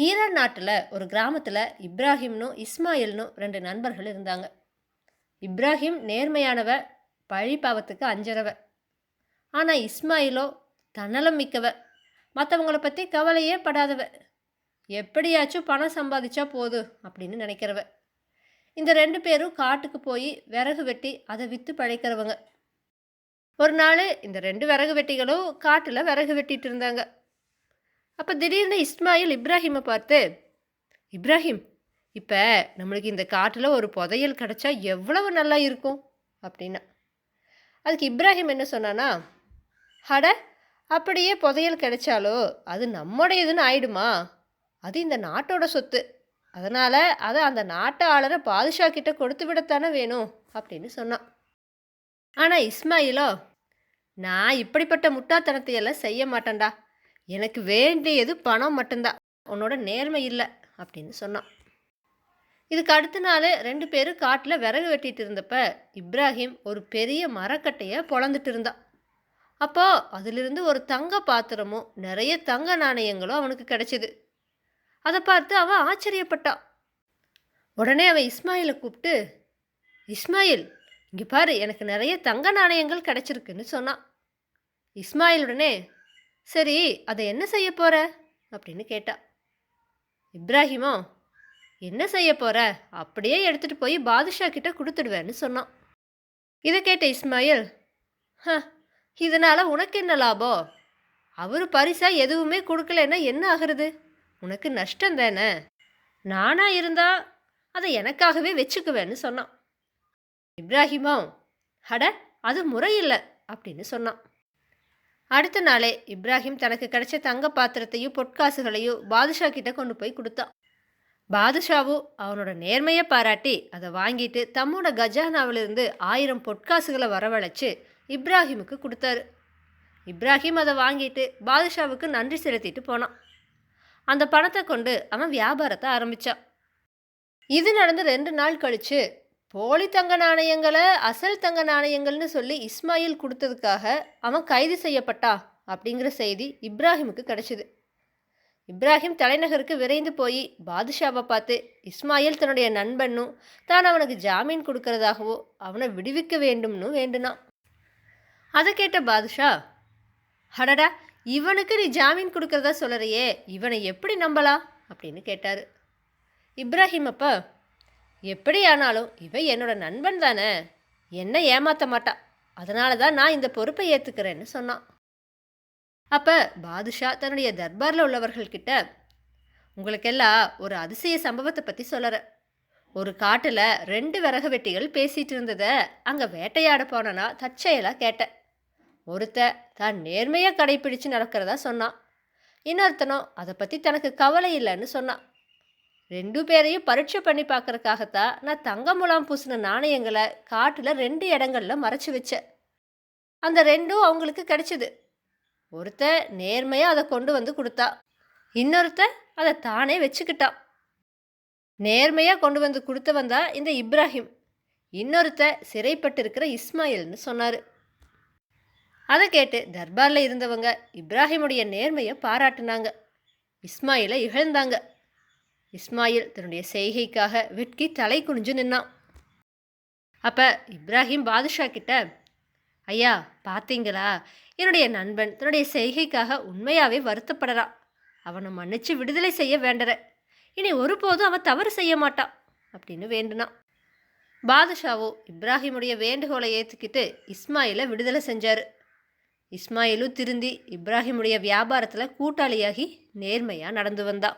Iran நாட்டில் ஒரு கிராமத்தில் இப்ராஹிம்னும் இஸ்மாயில்னும் ரெண்டு நண்பர்கள் இருந்தாங்க. இப்ராஹிம் நேர்மையானவ, பழி பாவத்துக்கு அஞ்சறவ. ஆனால் இஸ்மாயிலோ தன்னலம் மிக்கவ, மற்றவங்கள பற்றி கவலையே படாதவ, எப்படியாச்சும் பணம் சம்பாதிச்சா போதும் அப்படின்னு நினைக்கிறவ. இந்த ரெண்டு பேரும் காட்டுக்கு போய் விறகு வெட்டி அதை விற்று பழைக்கிறவங்க. ஒரு நாள் இந்த ரெண்டு விறகு வெட்டிகளும் காட்டில் விறகு வெட்டிட்டு இருந்தாங்க. அப்போ திடீர்னு இஸ்மாயில் இப்ராஹிமை பார்த்து, இப்ராஹிம், இப்போ நம்மளுக்கு இந்த காட்டில் ஒரு புதையல் கிடச்சா எவ்வளவு நல்லா இருக்கும் அப்படின்னா. அதுக்கு இப்ராஹிம் என்ன சொன்னான்னா, அட, அப்படியே புதையல் கிடைச்சாலோ அது நம்முடையதுன்னு ஆயிடுமா? அது இந்த நாட்டோட சொத்து. அதனால் அதை அந்த நாட்டை ஆளற பாதுஷா கிட்ட கொடுத்து விடத்தானே வேணும் அப்படின்னு சொன்னான். ஆனால் இஸ்மாயிலோ, நான் இப்படிப்பட்ட முட்டாத்தனத்தை எல்லாம் செய்ய மாட்டேன்டா, எனக்கு வேண்டியது பணம் மட்டும்தான், உன்னோட நேர்மை இல்லை அப்படின்னு சொன்னான். இதுக்கு அடுத்த நாள் ரெண்டு பேரும் காட்டில் விறகு வெட்டிட்டு இருந்தப்ப இப்ராஹிம் ஒரு பெரிய மரக்கட்டையை பொழந்துட்டு இருந்தான். அப்போ அதிலிருந்து ஒரு தங்க பாத்திரமும் நிறைய தங்க நாணயங்களும் அவனுக்கு கிடைச்சிது. அதை பார்த்து அவன் ஆச்சரியப்பட்டான். உடனே அவன் இஸ்மாயிலை கூப்பிட்டு, இஸ்மாயில், இங்கே பாரு, எனக்கு நிறைய தங்க நாணயங்கள் கிடைச்சிருக்குன்னு சொன்னான். இஸ்மாயில் உடனே, சரி, அதை என்ன செய்ய போற அப்படின்னு கேட்டா. இப்ராஹிமோ, என்ன செய்ய போற, அப்படியே எடுத்துட்டு போய் பாதுஷா கிட்ட கொடுத்துடுவேன்னு சொன்னான். இதை கேட்ட இஸ்மாயில், இதனால உனக்கு என்ன லாபம்? அவரு பரிசா எதுவுமே கொடுக்கலன்னா என்ன ஆகுறது? உனக்கு நஷ்டம் தானே. நானா இருந்தா அதை எனக்காகவே வச்சுக்குவேன்னு சொன்னான். இப்ராஹிமோ, அட, அது முறையில்லை அப்படின்னு சொன்னான். அடுத்த நாளே இப்ராஹிம் தனக்கு கிடைச்ச தங்க பாத்திரத்தையும் பொற்காசுகளையும் பாதுஷா கிட்ட கொண்டு போய் கொடுத்தான். பாதுஷாவும் அவனோட நேர்மையை பாராட்டி அதை வாங்கிட்டு தம்மோட கஜானாவிலிருந்து 1000 பொற்காசுகளை வரவழைச்சு இப்ராஹிமுக்கு கொடுத்தாரு. இப்ராஹிம் அதை வாங்கிட்டு பாதுஷாவுக்கு நன்றி செலுத்திட்டு போனான். அந்த பணத்தை கொண்டு அவன் வியாபாரத்தை ஆரம்பித்தான். இது நடந்து 2 நாள் கழித்து போலி தங்க நாணயங்களை அசல் தங்க நாணயங்கள்னு சொல்லி இஸ்மாயில் கொடுத்ததுக்காக அவன் கைது செய்யப்பட்டா அப்படிங்கிற செய்தி இப்ராஹிமுக்கு கிடைச்சிது. இப்ராஹிம் தலைநகருக்கு விரைந்து போய் பாதுஷாவை பார்த்து இஸ்மாயில் தன்னுடைய நண்பனும் தான் அவனுக்கு ஜாமீன் கொடுக்கறதாகவோ அவனை விடுவிக்க வேண்டும்னு வேண்டுனான். அதை கேட்ட பாதுஷா, அடடா, இவனுக்கு நீ ஜாமீன் கொடுக்கறதா சொல்லறையே, இவனை எப்படி நம்பலாம் அப்படின்னு கேட்டார். இப்ராஹிம் அப்பா, எப்படி ஆனாலும் இவன் என்னோட நண்பன் தானே, என்னை ஏமாற்ற மாட்டா, அதனால தான் நான் இந்த பொறுப்பை ஏற்றுக்கிறேன்னு சொன்னான். அப்போ பாதுஷா தன்னுடைய தர்பாரில் உள்ளவர்கள்கிட்ட, உங்களுக்கெல்லாம் ஒரு அதிசய சம்பவத்தை பற்றி சொல்லற. ஒரு காட்டில் 2 விறகு வெட்டிகள் பேசிகிட்டு இருந்ததை அங்கே வேட்டையாட போனனா தற்செயலாக கேட்டேன். ஒருத்த தான் நேர்மையாக கடைப்பிடிச்சு நடக்கிறதா சொன்னான், இன்னொருத்தனோ அதை பற்றி தனக்கு கவலை இல்லைன்னு சொன்னான். 2 பேரையும் பரீட்சை பண்ணி பார்க்கறதுக்காகத்தான் நான் தங்க முலாம் பூசின நாணயங்களை காட்டில் 2 இடங்களில் மறைச்சி வச்சேன். அந்த 2ம் அவங்களுக்கு கிடைச்சிது. ஒருத்த நேர்மையாக அதை கொண்டு வந்து கொடுத்தா, இன்னொருத்த அதை தானே வச்சுக்கிட்டான். நேர்மையாக கொண்டு வந்து கொடுத்தவன் தான் இந்த இப்ராஹிம், இன்னொருத்த சிறைப்பட்டு இருக்கிற இஸ்மாயில்னு சொன்னார். அதை கேட்டு தர்பாரில் இருந்தவங்க இப்ராஹிமுடைய நேர்மையை பாராட்டினாங்க, இஸ்மாயிலை இகழ்ந்தாங்க. இஸ்மாயில் தன்னுடைய செய்கைக்காக வெட்கி தலை குனிஞ்சு நின்னான். அப்போ இப்ராஹிம் பாதுஷா கிட்ட, ஐயா, பார்த்தீங்களா, என்னுடைய நண்பன் தன்னுடைய செய்கைக்காக உண்மையாகவே வருத்தப்படுறான், அவனை மன்னிச்சு விடுதலை செய்ய வேண்டற, இனி ஒருபோதும் அவன் தவறு செய்ய மாட்டான் அப்படின்னு வேண்டுனான். பாதுஷாவோ இப்ராஹிமுடைய வேண்டுகோளை ஏற்றுக்கிட்டு இஸ்மாயிலை விடுதலை செஞ்சார். இஸ்மாயிலும் திருந்தி இப்ராஹிமுடைய வியாபாரத்தில் கூட்டாளியாகி நேர்மையாக நடந்து வந்தான்.